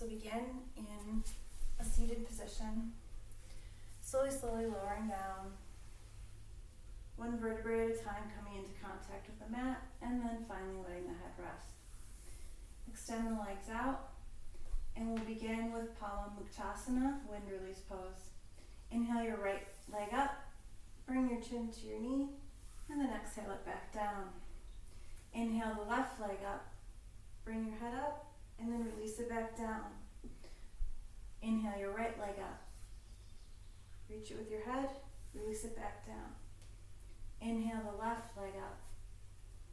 begin in a seated position, slowly lowering down, one vertebrae at a time, coming into contact with the mat, and then finally letting the head rest. Extend the legs out, and we'll begin with Pawanmuktasana, wind release pose. Inhale your right leg up, bring your chin to your knee, and then exhale it back down. Inhale the left leg up, bring your head up, and then release it back down. Inhale your right leg up, reach it with your head, release it back down. Inhale the left leg up,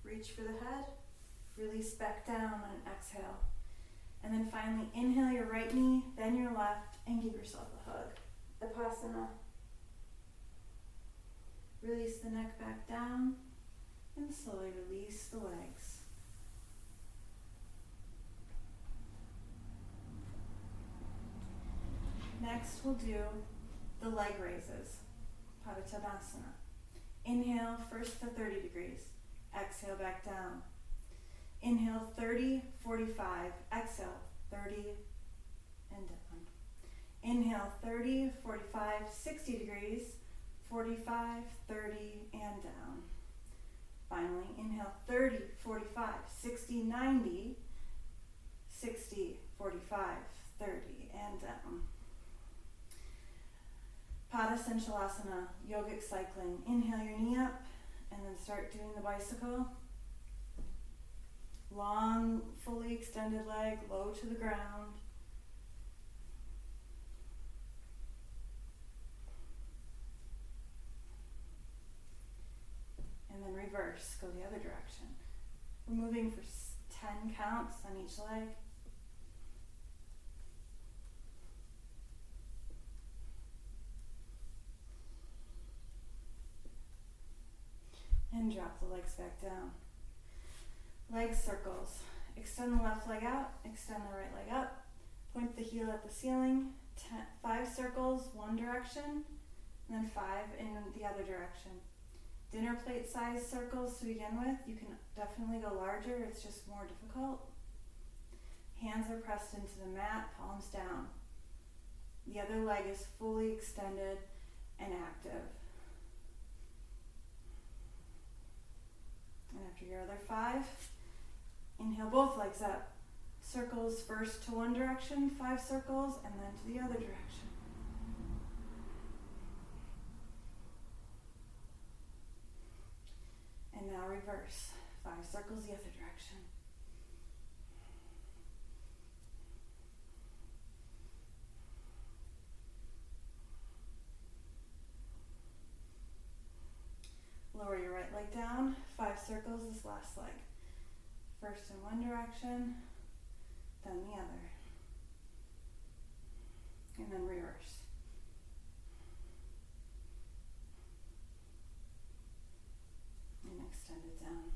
reach for the head, release back down on an exhale. And then finally inhale your right knee, then your left, and give yourself a hug. Vipassana. Release the neck back down, and slowly release the legs. Next we'll do the leg raises, Padottonasana. Inhale first to 30 degrees, exhale back down. Inhale 30, 45, exhale 30 and down. Inhale 30, 45, 60 degrees, 45, 30 and down. Finally, inhale 30, 45, 60, 90, 60, 45, 30 and down. Padottonasana, yogic cycling. Inhale your knee up and then start doing the bicycle. Long, fully extended leg, low to the ground. And then reverse, go the other direction. We're moving for 10 counts on each leg. And drop the legs back down. Leg circles. Extend the left leg out, extend the right leg up. Point the heel at the ceiling. 5 circles, one direction, and then 5 in the other direction. Dinner plate size circles to begin with. You can definitely go larger, it's just more difficult. Hands are pressed into the mat, palms down. The other leg is fully extended and active. And after your other 5, inhale both legs up. Circles first to one direction, 5 circles, and then to the other direction. And now reverse. 5 circles the other direction. Lower your right leg down, 5 circles this last leg. First in one direction, then the other. And then reverse. And extend it down.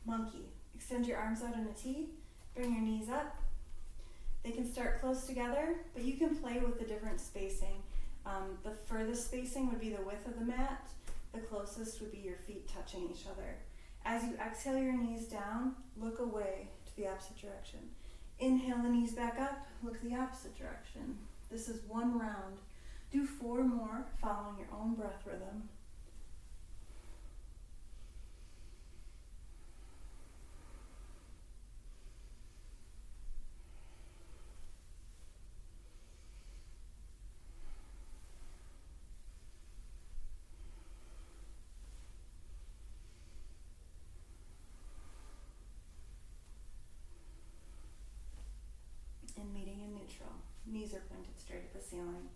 Monkey. Extend your arms out in a T, bring your knees up. They can start close together, but you can play with the different spacing. The furthest spacing would be the width of the mat. The closest would be your feet touching each other. As you exhale your knees down, look away to the opposite direction. Inhale the knees back up, look the opposite direction. This is one round. Do 4 more, following your own breath rhythm. Meeting in neutral. Knees are pointed straight at the ceiling.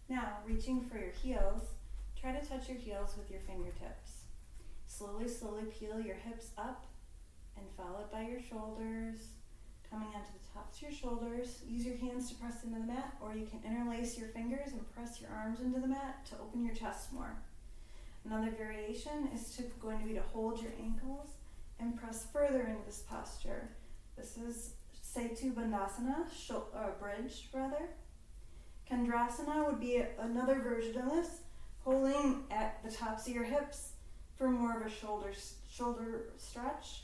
Now, reaching for your heels, try to touch your heels with your fingertips. Slowly peel your hips up and followed by your shoulders, coming onto the tops of your shoulders. Use your hands to press into the mat, or you can interlace your fingers and press your arms into the mat to open your chest more. Another variation is going to be to hold your ankles and press further into this posture. This is Bandhasana, bridge rather. Kendrasana would be another version of this, holding at the tops of your hips for more of a shoulder stretch.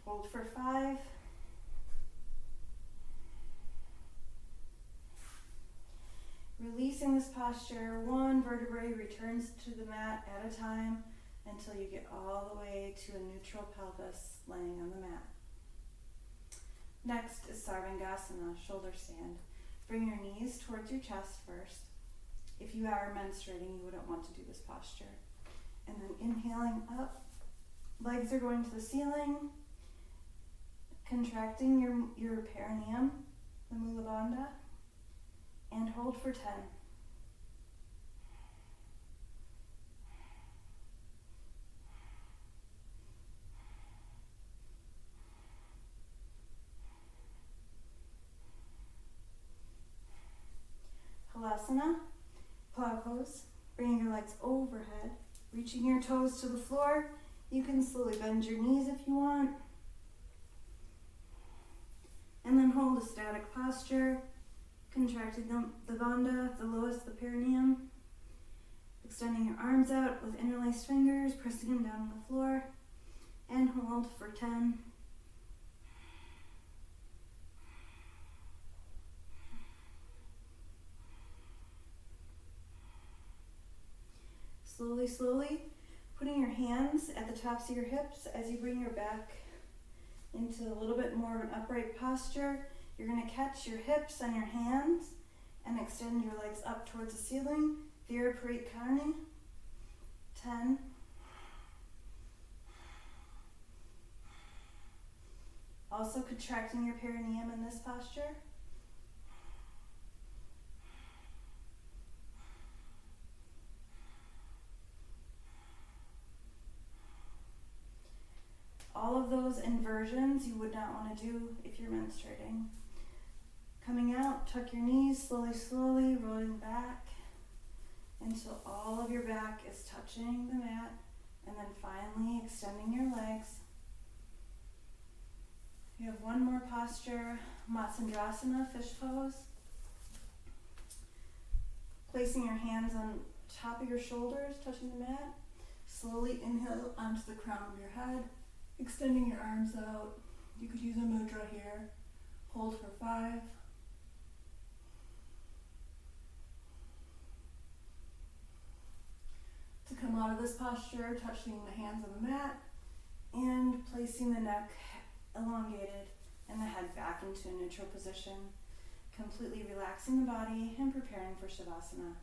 Hold for 5. Releasing this posture, one vertebrae returns to the mat at a time until you get all the way to a neutral pelvis laying on the mat. Next is Sarvangasana, shoulder stand. Bring your knees towards your chest first. If you are menstruating, you wouldn't want to do this posture. And then inhaling up, legs are going to the ceiling, contracting your perineum, the Mula Bandha, and hold for 10. Halasana, plow pose, bringing your legs overhead, reaching your toes to the floor. You can slowly bend your knees if you want. And then hold a static posture, contracting the bandha, the lowest, the perineum. Extending your arms out with interlaced fingers, pressing them down on the floor. And hold for 10. Slowly, slowly, putting your hands at the tops of your hips as you bring your back into a little bit more of an upright posture. You're going to catch your hips on your hands and extend your legs up towards the ceiling. Viraparit Karni. 10. Also contracting your perineum in this posture. All of those inversions you would not want to do if you're menstruating. Coming out, tuck your knees, slowly, slowly, rolling back until all of your back is touching the mat, and then finally extending your legs. You have one more posture, Matsandrasana, fish pose. Placing your hands on top of your shoulders, touching the mat. Slowly inhale onto the crown of your head. Extending your arms out. You could use a mudra here. Hold for 5. To come out of this posture, touching the hands on the mat and placing the neck elongated and the head back into a neutral position. Completely relaxing the body and preparing for Savasana.